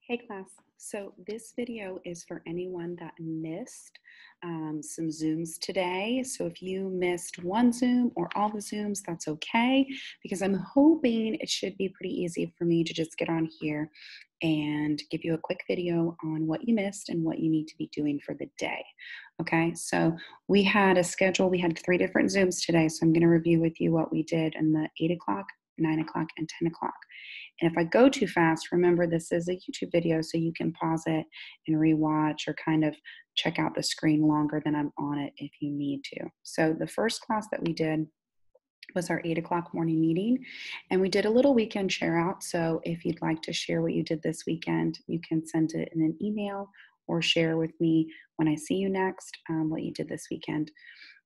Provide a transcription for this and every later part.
Hey class, so this video is for anyone that missed some Zooms today. So if you missed one Zoom or all the Zooms, that's okay, because I'm hoping it should be pretty easy for me to just get on here and give you a quick video on what you missed and what you need to be doing for the day. Okay, so we had a schedule, we had 3 different Zooms today, so I'm gonna review with you what we did in the 8 o'clock, 9 o'clock, and 10 o'clock. And if I go too fast, remember this is a YouTube video, so you can pause it and rewatch or kind of check out the screen longer than I'm on it if you need to. So the first class that we did was our 8 o'clock morning meeting, and we did a little weekend share out. So if you'd like to share what you did this weekend, you can send it in an email or share with me when I see you next what you did this weekend.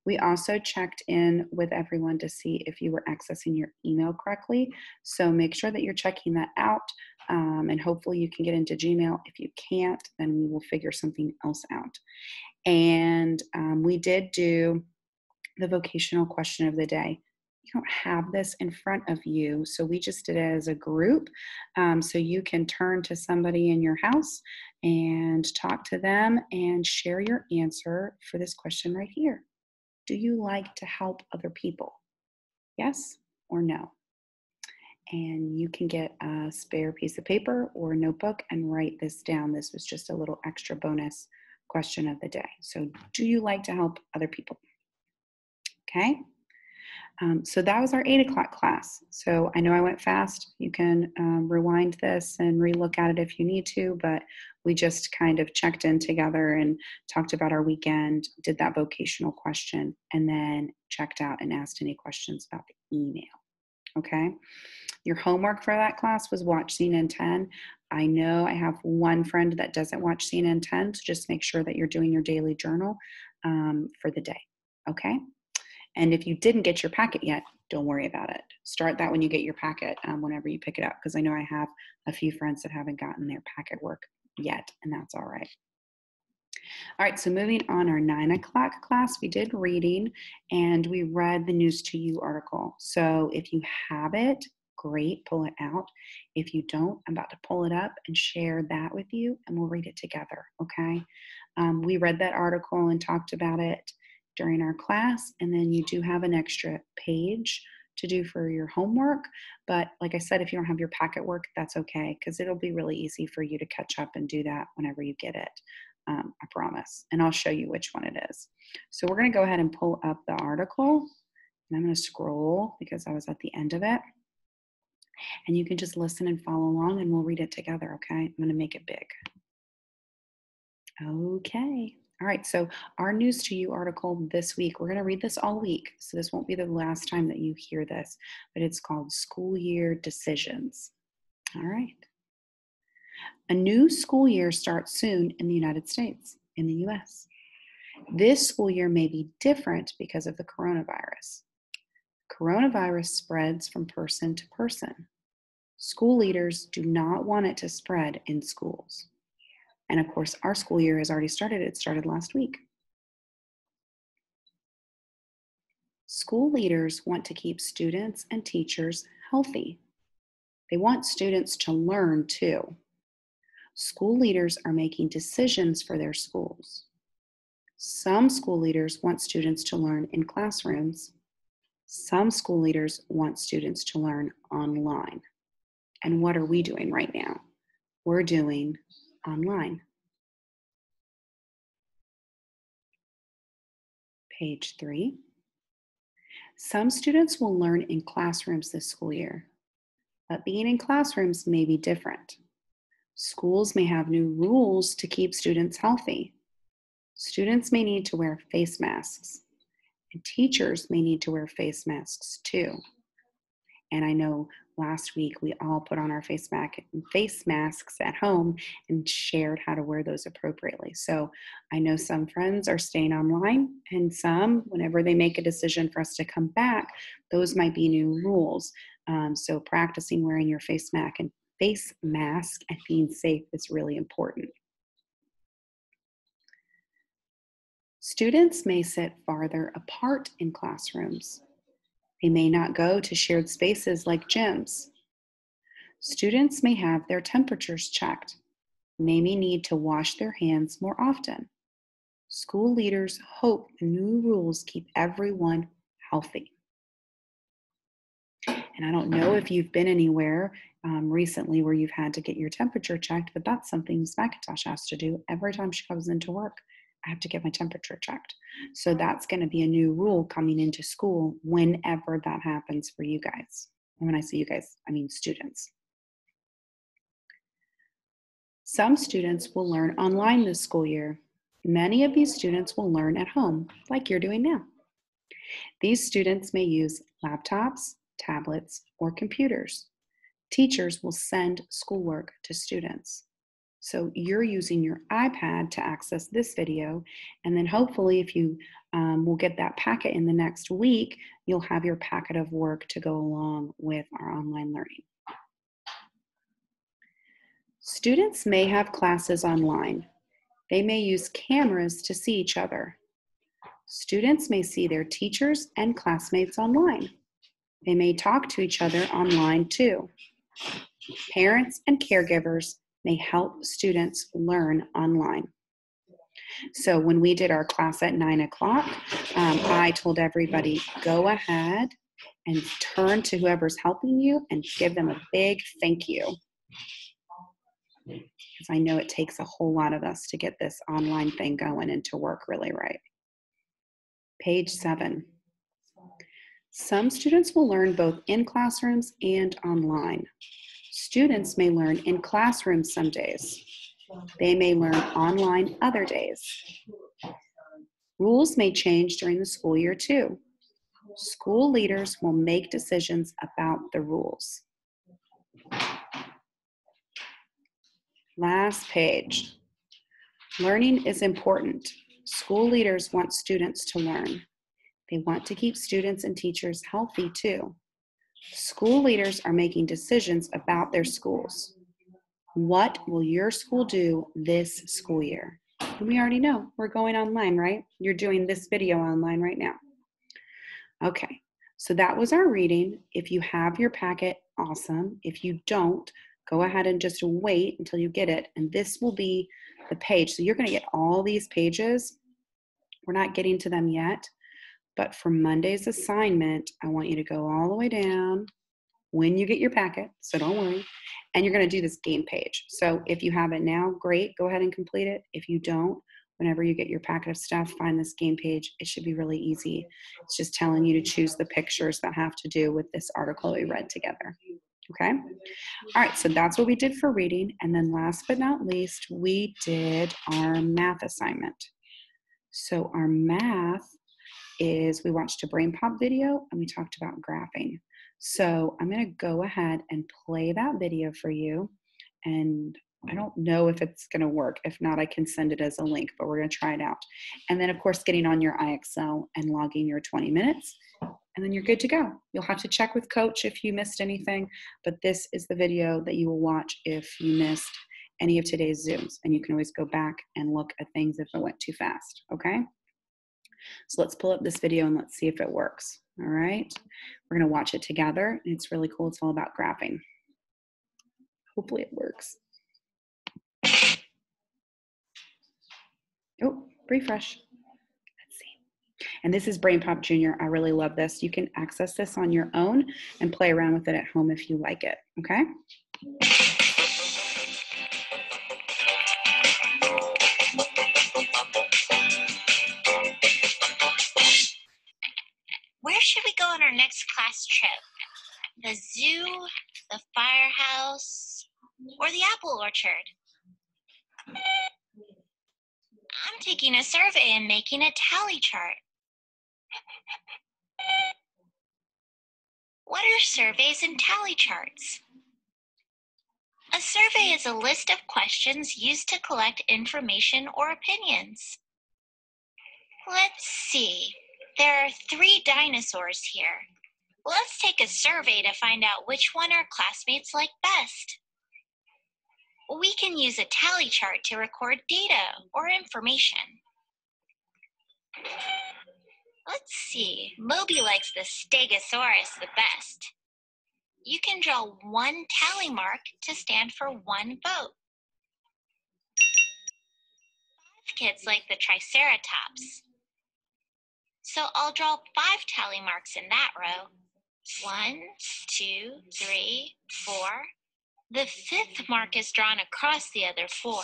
We also checked in with everyone to see if you were accessing your email correctly. So make sure that you're checking that out, and hopefully you can get into Gmail. If you can't, then we will figure something else out. And we did do the vocational question of the day. You don't have this in front of you, so we just did it as a group. So you can turn to somebody in your house and talk to them and share your answer for this question right here. Do you like to help other people? Yes or no? And you can get a spare piece of paper or a notebook and write this down. This was just a little extra bonus question of the day. So, do you like to help other people? Okay. So that was our 8 o'clock class. So I know I went fast. You can rewind this and relook at it if you need to, but we just kind of checked in together and talked about our weekend, did that vocational question, and then checked out and asked any questions about the email. Okay. Your homework for that class was watch CNN 10. I know I have one friend that doesn't watch CNN 10, so just make sure that you're doing your daily journal for the day. Okay. And if you didn't get your packet yet, don't worry about it. Start that when you get your packet, whenever you pick it up, because I know I have a few friends that haven't gotten their packet work yet, and that's all right. All right, so moving on, our 9 o'clock class, we did reading, and we read the News to You article. So if you have it, great, pull it out. If you don't, I'm about to pull it up and share that with you, and we'll read it together, okay? We read that article and talked about it during our class, and then you do have an extra page to do for your homework. But like I said, if you don't have your packet work, that's okay, because it'll be really easy for you to catch up and do that whenever you get it. I promise. And I'll show you which one it is. So we're going to go ahead and pull up the article, and I'm going to scroll because I was at the end of it. And you can just listen and follow along, and we'll read it together, okay? I'm going to make it big. Okay. All right, so our News to You article this week, we're going to read this all week, so this won't be the last time that you hear this, but it's called School Year Decisions. All right. A new school year starts soon in the United States, in the US. This school year may be different because of the coronavirus. Coronavirus spreads from person to person. School leaders do not want it to spread in schools. And of course, our school year has already started. It started last week. School leaders want to keep students and teachers healthy. They want students to learn too. School leaders are making decisions for their schools. Some school leaders want students to learn in classrooms. Some school leaders want students to learn online. And what are we doing right now? We're doing online. Page 3. Some students will learn in classrooms this school year, but being in classrooms may be different. Schools may have new rules to keep students healthy. Students may need to wear face masks, and teachers may need to wear face masks too. And I know last week we all put on our face masks at home and shared how to wear those appropriately. So I know some friends are staying online, and some, whenever they make a decision for us to come back, those might be new rules. So practicing wearing your face mask and being safe is really important. Students may sit farther apart in classrooms. They may not go to shared spaces like gyms. Students may have their temperatures checked. may need to wash their hands more often. School leaders hope the new rules keep everyone healthy. And I don't know if you've been anywhere recently where you've had to get your temperature checked, but that's something Ms. McIntosh has to do every time she comes into work. I have to get my temperature checked. So that's going to be a new rule coming into school whenever that happens for you guys. And when I say you guys, I mean students. Some students will learn online this school year. Many of these students will learn at home, like you're doing now. These students may use laptops, tablets, or computers. Teachers will send schoolwork to students. So you're using your iPad to access this video, and then hopefully if you will get that packet in the next week, you'll have your packet of work to go along with our online learning. Students may have classes online. They may use cameras to see each other. Students may see their teachers and classmates online. They may talk to each other online too. Parents and caregivers may help students learn online. So when we did our class at 9 o'clock, I told everybody, go ahead and turn to whoever's helping you and give them a big thank you. Because I know it takes a whole lot of us to get this online thing going and to work really right. Page 7. Some students will learn both in classrooms and online. Students may learn in classrooms some days. They may learn online other days. Rules may change during the school year too. School leaders will make decisions about the rules. Last page. Learning is important. School leaders want students to learn. They want to keep students and teachers healthy too. School leaders are making decisions about their schools. What will your school do this school year? And we already know we're going online, right? You're doing this video online right now. Okay, so that was our reading. If you have your packet, awesome. If you don't, go ahead and just wait until you get it. And this will be the page. So you're going to get all these pages. We're not getting to them yet. But for Monday's assignment, I want you to go all the way down when you get your packet, so don't worry. And you're going to do this game page. So if you have it now, great, go ahead and complete it. If you don't, whenever you get your packet of stuff, find this game page. It should be really easy. It's just telling you to choose the pictures that have to do with this article we read together. Okay? All right, so that's what we did for reading. And then last but not least, we did our math assignment. So our math is we watched a Brain Pop video and we talked about graphing. So I'm going to go ahead and play that video for you. And I don't know if it's going to work. If not, I can send it as a link, but we're going to try it out. And then, of course, getting on your IXL and logging your 20 minutes. And then you're good to go. You'll have to check with Coach if you missed anything. But this is the video that you will watch if you missed any of today's Zooms. And you can always go back and look at things if it went too fast. Okay? So let's pull up this video and let's see if it works. All right. We're going to watch it together. It's really cool. It's all about graphing. Hopefully it works. Oh, refresh. Let's see. And this is Brain Pop Junior. I really love this. You can access this on your own and play around with it at home if you like it. Okay. Where should we go on our next class trip? The zoo, the firehouse, or the apple orchard? I'm taking a survey and making a tally chart. What are surveys and tally charts? A survey is a list of questions used to collect information or opinions. Let's see. There are 3 dinosaurs here. Let's take a survey to find out which one our classmates like best. We can use a tally chart to record data or information. Let's see. Moby likes the Stegosaurus the best. You can draw 1 tally mark to stand for 1 vote. kids like the Triceratops. So I'll draw 5 tally marks in that row. 1, 2, 3, 4. The 5th mark is drawn across the other 4.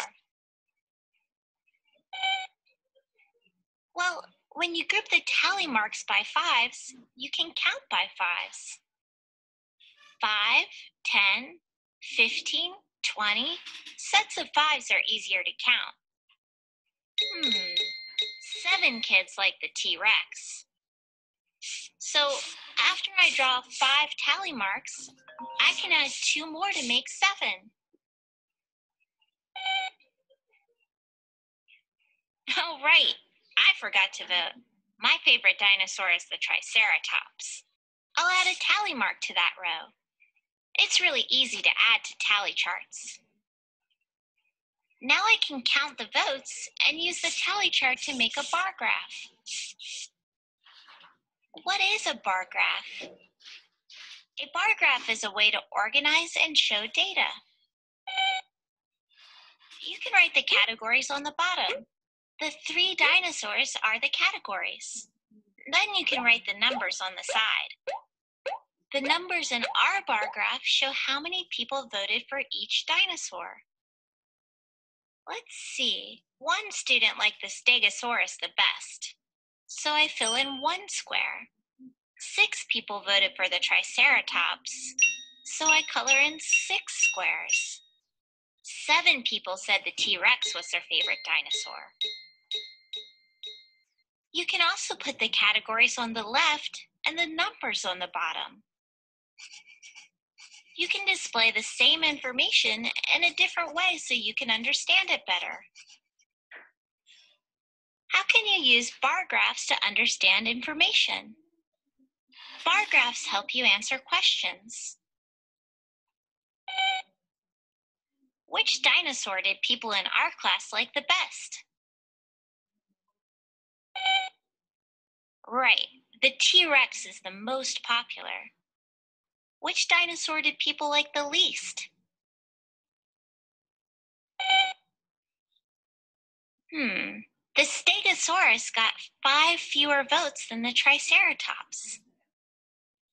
Well, when you group the tally marks by 5s, you can count by 5s. 5, 10, 15, 20. Sets of 5s are easier to count. 7 kids like the T-Rex. So after I draw 5 tally marks, I can add 2 more to make 7. Oh, right. I forgot to vote. My favorite dinosaur is the Triceratops. I'll add a tally mark to that row. It's really easy to add to tally charts. Now I can count the votes and use the tally chart to make a bar graph. What is a bar graph? A bar graph is a way to organize and show data. You can write the categories on the bottom. The 3 dinosaurs are the categories. Then you can write the numbers on the side. The numbers in our bar graph show how many people voted for each dinosaur. Let's see. One student liked the Stegosaurus the best, so I fill in 1 square. 6 people voted for the Triceratops, so I color in 6 squares. 7 people said the T-Rex was their favorite dinosaur. You can also put the categories on the left and the numbers on the bottom. You can display the same information in a different way so you can understand it better. How can you use bar graphs to understand information? Bar graphs help you answer questions. Which dinosaur did people in our class like the best? Right, the T-Rex is the most popular. Which dinosaur did people like the least? The Stegosaurus got 5 fewer votes than the Triceratops.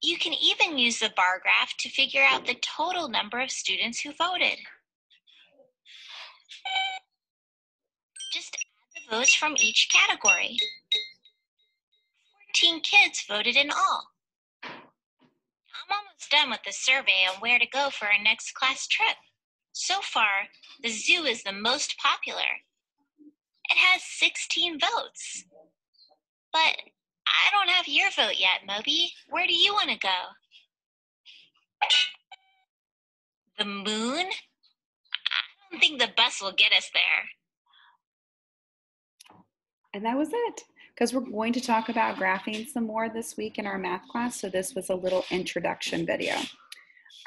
You can even use the bar graph to figure out the total number of students who voted. Just add the votes from each category. 14 kids voted in all. I'm almost done with the survey on where to go for our next class trip. So far, the zoo is the most popular. It has 16 votes. But I don't have your vote yet, Moby. Where do you want to go? The moon? I don't think the bus will get us there. And that was it, because we're going to talk about graphing some more this week in our math class. So this was a little introduction video.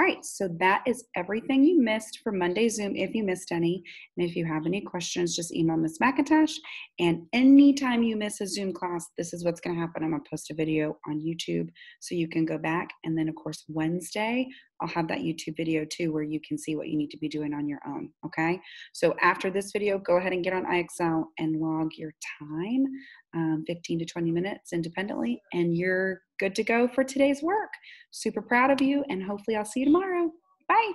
All right, so that is everything you missed for Monday Zoom, if you missed any. And if you have any questions, just email Ms. McIntosh. And anytime you miss a Zoom class, this is what's going to happen. I'm going to post a video on YouTube so you can go back. And then, of course, Wednesday, I'll have that YouTube video too where you can see what you need to be doing on your own, okay? So after this video, go ahead and get on IXL and log your time, 15 to 20 minutes independently, and you're good to go for today's work. Super proud of you, and hopefully I'll see you tomorrow. Bye.